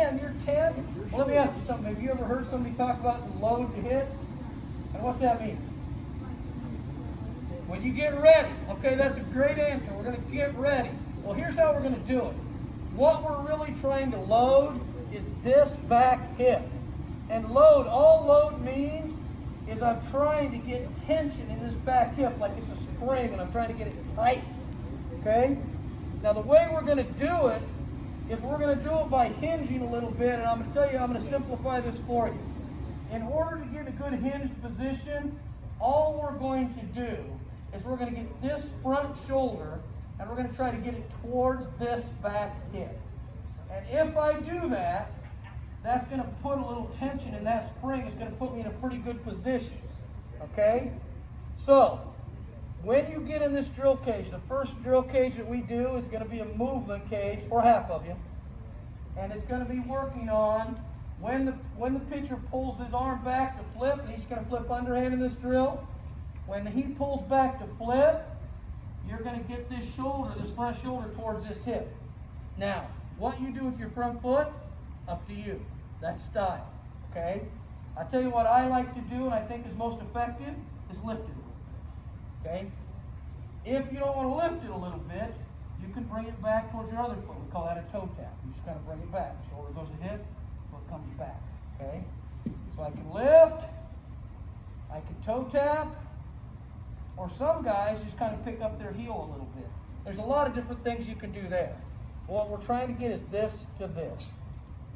10, you're 10. Well, let me ask you something. Have you ever heard somebody talk about load to hit? And what's that mean? When you get ready. Okay, that's a great answer. We're going to get ready. Well, here's how we're going to do it. What we're really trying to load is this back hip. And load, all load means is I'm trying to get tension in this back hip like it's a spring, and I'm trying to get it tight. Okay? Now the way we're going to do it is we're going to do it by hinging a little bit, and I'm going to tell you, I'm going to simplify this for you. In order to get a good hinged position, all we're going to do is we're going to get this front shoulder, and we're going to try to get it towards this back hip. And if I do that, that's going to put a little tension in that spring. It's going to put me in a pretty good position. Okay? So, when you get in this drill cage, the first drill cage that we do is going to be a movement cage for half of you. And it's going to be working on when the pitcher pulls his arm back to flip, and he's going to flip underhand in this drill. When he pulls back to flip, you're going to get this shoulder, this front shoulder towards this hip. Now, what you do with your front foot, up to you. That's style, okay? I tell you what I like to do and I think is most effective is lift it, okay? If you don't want to lift it a little bit, you can bring it back towards your other foot. We call that a toe tap. You just kind of bring it back. Shoulder goes to hip, foot comes back, okay? So I can lift, I can toe tap, or some guys just kind of pick up their heel a little bit. There's a lot of different things you can do there. What we're trying to get is this to this,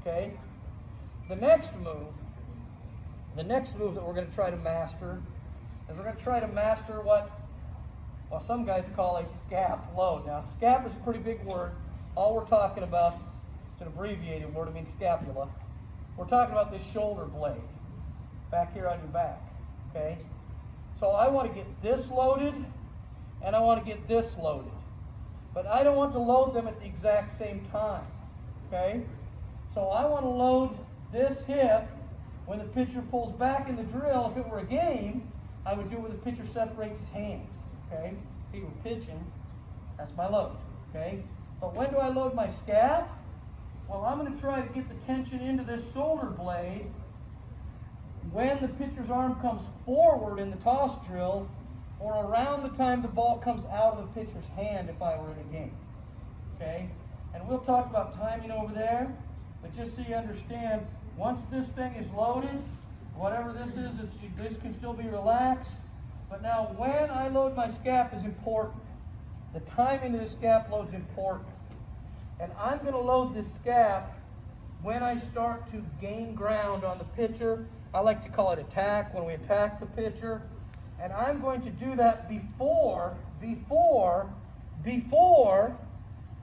okay? The next move that we're going to try to master is we're going to try to master what some guys call a scap load. Now, scap is a pretty big word. All we're talking about, it's an abbreviated word, it means scapula. We're talking about this shoulder blade back here on your back, okay? So I want to get this loaded, and I want to get this loaded. But I don't want to load them at the exact same time, okay? So I want to load this hip when the pitcher pulls back in the drill. If it were a game, I would do it when the pitcher separates his hands, okay? If he were pitching, that's my load, okay? But when do I load my scap? Well, I'm going to try to get the tension into this shoulder blade when the pitcher's arm comes forward in the toss drill, or around the time the ball comes out of the pitcher's hand if I were in a game, okay? And we'll talk about timing over there, but just so you understand, once this thing is loaded, whatever this is, this can still be relaxed. But now when I load my scap is important. The timing of the scap load is important. And I'm going to load this scap when I start to gain ground on the pitcher. I like to call it attack, when we attack the pitcher. And I'm going to do that before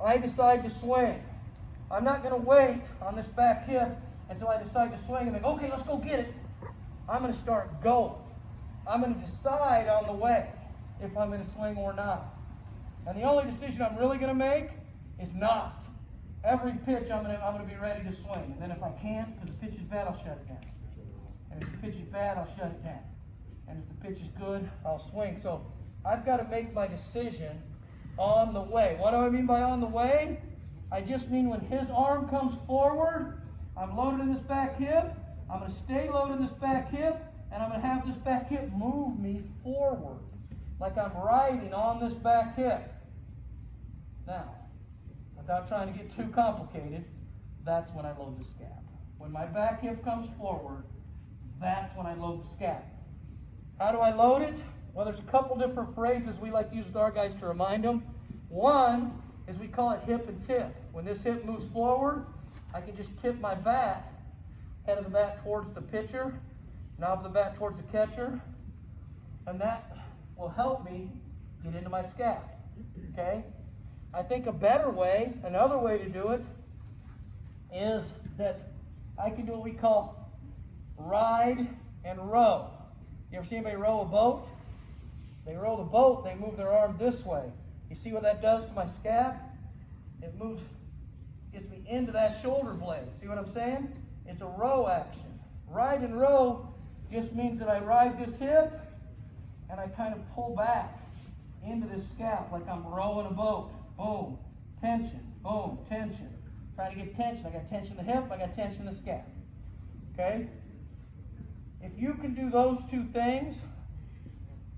I decide to swing. I'm not going to wait on this back hip until I decide to swing and think, okay, let's go get it. I'm going to start going. I'm going to decide on the way if I'm going to swing or not. And the only decision I'm really going to make is not. Every pitch I'm going to be ready to swing. And then if I can't, because the pitch is bad, I'll shut it down. And if the pitch is bad, I'll shut it down. And if the pitch is good, I'll swing. So I've got to make my decision on the way. What do I mean by on the way? I just mean when his arm comes forward, I'm loaded in this back hip, I'm going to stay loaded in this back hip, and I'm going to have this back hip move me forward, like I'm riding on this back hip. Now, without trying to get too complicated, that's when I load the scap. When my back hip comes forward, that's when I load the scap. How do I load it? Well, there's a couple different phrases we like to use with our guys to remind them. One is we call it hip and tip. When this hip moves forward, I can just tip my bat, head of the bat towards the pitcher, knob of the bat towards the catcher, and that will help me get into my scap, okay? I think a better way, another way to do it, is that I can do what we call ride and row. You ever see anybody row a boat? They row the boat, they move their arm this way. You see what that does to my scap? It moves, gets me into that shoulder blade. See what I'm saying? It's a row action. Ride and row just means that I ride this hip and I kind of pull back into this scap like I'm rowing a boat. Boom, tension, boom, tension. Trying to get tension. I got tension in the hip, I got tension in the scap. Okay? If you can do those two things,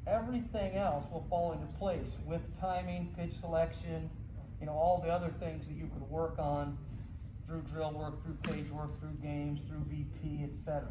everything else will fall into place with timing, pitch selection, all the other things that you could work on through drill work, through cage work, through games, through BP, etc.